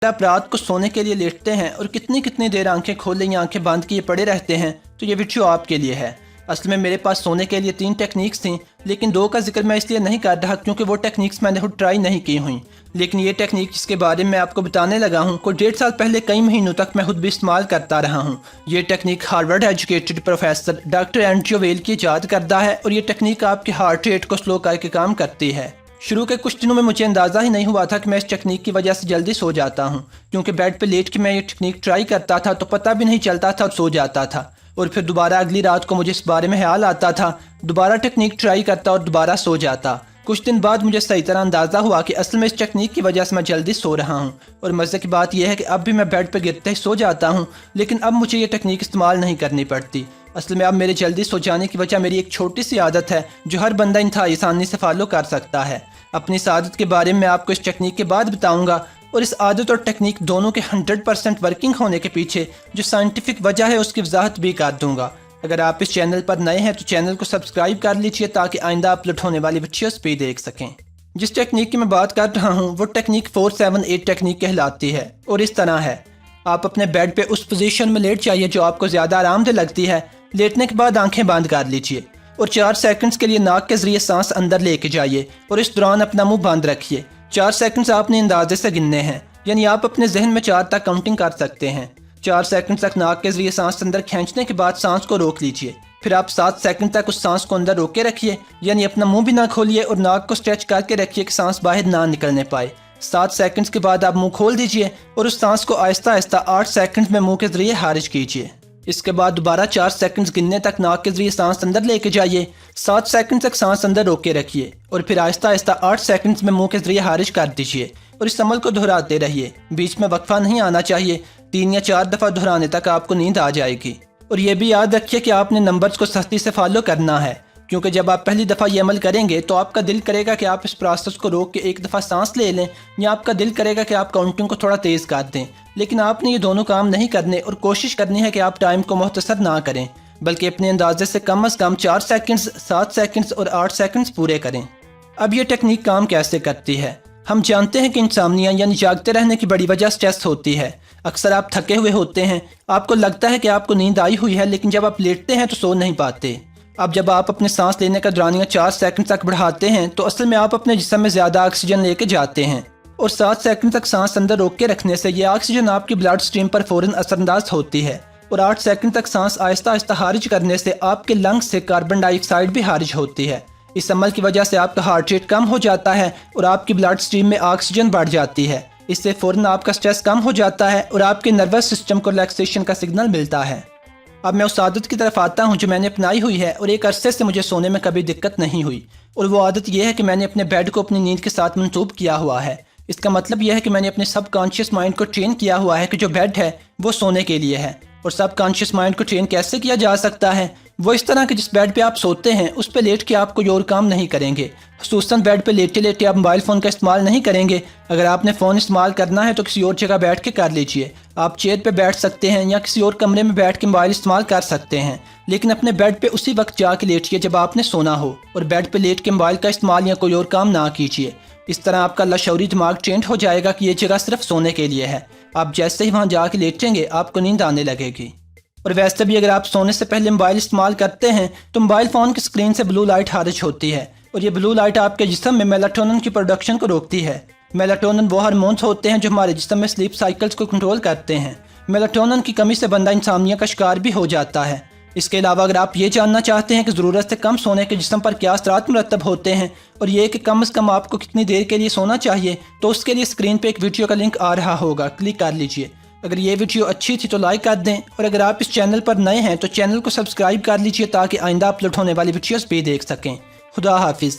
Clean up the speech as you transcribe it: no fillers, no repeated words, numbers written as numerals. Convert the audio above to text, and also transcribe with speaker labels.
Speaker 1: आप रात को सोने के लिए लेटते हैं और कितनी कितनी देर आंखें खोले या आंखें बंद किए पड़े रहते हैं, तो ये वीडियो आपके लिए है। असल में मेरे पास सोने के लिए 3 टेक्निक्स थी, लेकिन 2 का जिक्र मैं इसलिए नहीं कर रहा क्योंकि वो टेक्निक्स मैंने खुद ट्राई नहीं की हुई। लेकिन ये टेक्निक जिसके बारे में आपको बताने लगा हूँ को 1.5 साल पहले कई महीनों तक मैं खुद भी इस्तेमाल करता रहा हूँ। ये technique Harvard educated professor doctor Andrew well की इजाद करता है और ये टेक्निक आपके हार्ट रेट को स्लो करके काम करती है। शुरू के कुछ दिनों में मुझे अंदाज़ा ही नहीं हुआ था कि मैं इस टेक्निक की वजह से जल्दी सो जाता हूँ, क्योंकि बेड पे लेट के मैं ये टेक्निक ट्राई करता था तो पता भी नहीं चलता था और सो जाता था, और फिर दोबारा अगली रात को मुझे इस बारे में ख्याल आता था, दोबारा टेक्निक ट्राई करता और दोबारा सो जाता। कुछ दिन बाद मुझे सही तरह अंदाज़ा हुआ कि असल में इस टेक्निक की वजह से मैं जल्दी सो रहा हूँ। और मज़े की बात यह है कि अब भी मैं बेड पर गिरते ही सो जाता हूँ, लेकिन अब मुझे ये टेक्निक इस्तेमाल नहीं करनी पड़ती। असल में अब मेरे जल्दी सो जाने की वजह मेरी एक छोटी सी आदत है जो हर बंदा इंतहाई आसानी से फॉलो कर सकता है। अपनी इस आदत के बारे में आपको इस टेक्निक के बाद बताऊंगा, और इस आदत और टेक्निक दोनों के 100% वर्किंग होने के पीछे जो साइंटिफिक वजह है उसकी वजाहत भी कर दूंगा। अगर आप इस चैनल पर नए हैं तो चैनल को सब्सक्राइब कर लीजिए ताकि आइंदा अपलोड होने वाली वीडियोस भी देख सकें। जिस टेक्निक की मैं बात कर रहा हूँ वो टेक्निक 478 टेक्निक कहलाती है, और इस तरह है। आप अपने बेड पे उस पोजीशन में लेट जाइए जो आपको ज़्यादा आरामदेह लगती है। लेटने के बाद आंखें बंद कर लीजिए और 4 सेकंड्स के लिए नाक के जरिए सांस अंदर लेके जाइए और इस दौरान अपना मुंह बंद रखिए। 4 सेकंड्स आपने अंदाजे से गिनने हैं, यानी आप अपने जहन में 4 तक काउंटिंग कर सकते हैं। 4 सेकंड तक नाक के जरिए सांस अंदर खींचने के बाद सांस को रोक लीजिए। फिर आप 7 सेकंड तक उस सांस को अंदर रोके रखिए, यानी अपना मुंह भी ना खोलिए और नाक को स्ट्रेच करके रखिए कि सांस बाहर ना निकलने पाए। 7 सेकंड्स के बाद आप मुंह खोल दीजिए और उस सांस को आहिस्ता आहिस्ता 8 सेकंड में मुंह के जरिए खारिज कीजिए। इसके बाद दोबारा 4 सेकंड्स गिनने तक नाक के जरिए सांस अंदर लेके जाइए। 7 सेकंड तक सांस अंदर रोके रखिए और फिर आहिस्ता आहिस्ता 8 सेकंड्स में मुंह के जरिए खारिज कर दीजिए, और इस अमल को दोहराते रहिए। बीच में वक्फा नहीं आना चाहिए। 3 या 4 दफ़ा दोहराने तक आपको नींद आ जाएगी। और ये भी याद रखिए कि आपने नंबर्स को सख्ती से फॉलो करना है, क्योंकि जब आप पहली दफ़ा ये अमल करेंगे तो आपका दिल करेगा कि आप इस प्रोसेस को रोक के एक दफ़ा सांस ले लें, या आपका दिल करेगा कि आप काउंटिंग को थोड़ा तेज़ कर दें। लेकिन आपने ये दोनों काम नहीं करने और कोशिश करनी है कि आप टाइम को मुख्तसर ना करें, बल्कि अपने अंदाजे से कम 4 सेकंड्स, 7 सेकंड्स और 8 सेकंड्स पूरे करें। अब ये टेक्निक काम कैसे करती है? हम जानते हैं कि इंसानिया यानी जागते रहने की बड़ी वजह स्ट्रेस होती है। अक्सर आप थके हुए होते हैं, आपको लगता है कि आपको नींद आई हुई है, लेकिन जब आप लेटते हैं तो सो नहीं पाते। अब जब आप अपने सांस लेने का दौरानिया 4 सेकंड तक बढ़ाते हैं तो असल में आप अपने जिस्म में ज़्यादा ऑक्सीजन लेके जाते हैं, और 7 सेकंड तक सांस अंदर रोक के रखने से यह ऑक्सीजन आपकी ब्लड स्ट्रीम पर फ़ौरन असरअंदाज होती है, और 8 सेकंड तक सांस आहिस्ता आहिस्ता खारिज करने से आपके लंग्स से कार्बन डाइऑक्साइड भी खारिज होती है। इस अमल की वजह से आपका हार्ट रेट कम हो जाता है और आपकी ब्लड स्ट्रीम में ऑक्सीजन बढ़ जाती है। इससे फ़ौरन आपका स्ट्रेस कम हो जाता है और आपके नर्वस सिस्टम को रिलैक्सेशन का सिग्नल मिलता है। अब मैं उस आदत की तरफ आता हूँ जो मैंने अपनाई हुई है, और एक अरसे से मुझे सोने में कभी दिक्कत नहीं हुई। और वो आदत यह है कि मैंने अपने बेड को अपनी नींद के साथ मंसूब किया हुआ है। इसका मतलब यह है कि मैंने अपने सबकॉन्शियस माइंड को ट्रेन किया हुआ है कि जो बेड है वो सोने के लिए है। और सबकॉन्शियस माइंड को ट्रेन कैसे किया जा सकता है? वो इस तरह कि जिस बेड पे आप सोते हैं उस पे लेट के आप कोई और काम नहीं करेंगे। खुसूसन बेड पे लेटे लेटे आप मोबाइल फ़ोन का इस्तेमाल नहीं करेंगे। अगर आपने फ़ोन इस्तेमाल करना है तो किसी और जगह बैठ के कर लीजिए। आप चेयर पे बैठ सकते हैं या किसी और कमरे में बैठ के मोबाइल इस्तेमाल कर सकते हैं, लेकिन अपने बेड पे उसी वक्त जाके लेटिए जब आपने सोना हो, और बेड पे लेट के मोबाइल का इस्तेमाल या कोई और काम ना कीजिए। इस तरह आपका लाशऊरी दिमाग ट्रेंड हो जाएगा कि ये जगह सिर्फ सोने के लिए है। आप जैसे ही वहाँ जाके लेटेंगे आपको नींद आने लगेगी। और वैसे भी अगर आप सोने से पहले मोबाइल इस्तेमाल करते हैं तो मोबाइल फ़ोन की स्क्रीन से ब्लू लाइट खारिज होती है, और ये ब्लू लाइट आपके जिस्म में मेलाटोनिन की प्रोडक्शन को रोकती है। मेलाटोनिन वो हार्मोन्स होते हैं जो हमारे जिस्म में स्लीप साइकिल्स को कंट्रोल करते हैं। मेलाटोनिन की कमी से बंदा इंसानिया का शिकार भी हो जाता है। इसके अलावा अगर आप ये जानना चाहते हैं कि ज़रूरत से कम सोने के जिस्म पर क्या असरात मुरतब होते हैं और ये कि कम से कम आपको कितनी देर के लिए सोना चाहिए, तो उसके लिए स्क्रीन पे एक वीडियो का लिंक आ रहा होगा, क्लिक कर लीजिए। अगर ये वीडियो अच्छी थी तो लाइक कर दें, और अगर आप इस चैनल पर नए हैं तो चैनल को सब्सक्राइब कर लीजिए ताकि आइंदा अपलोड होने वाली वीडियोस भी देख सकें। खुदा हाफिज़।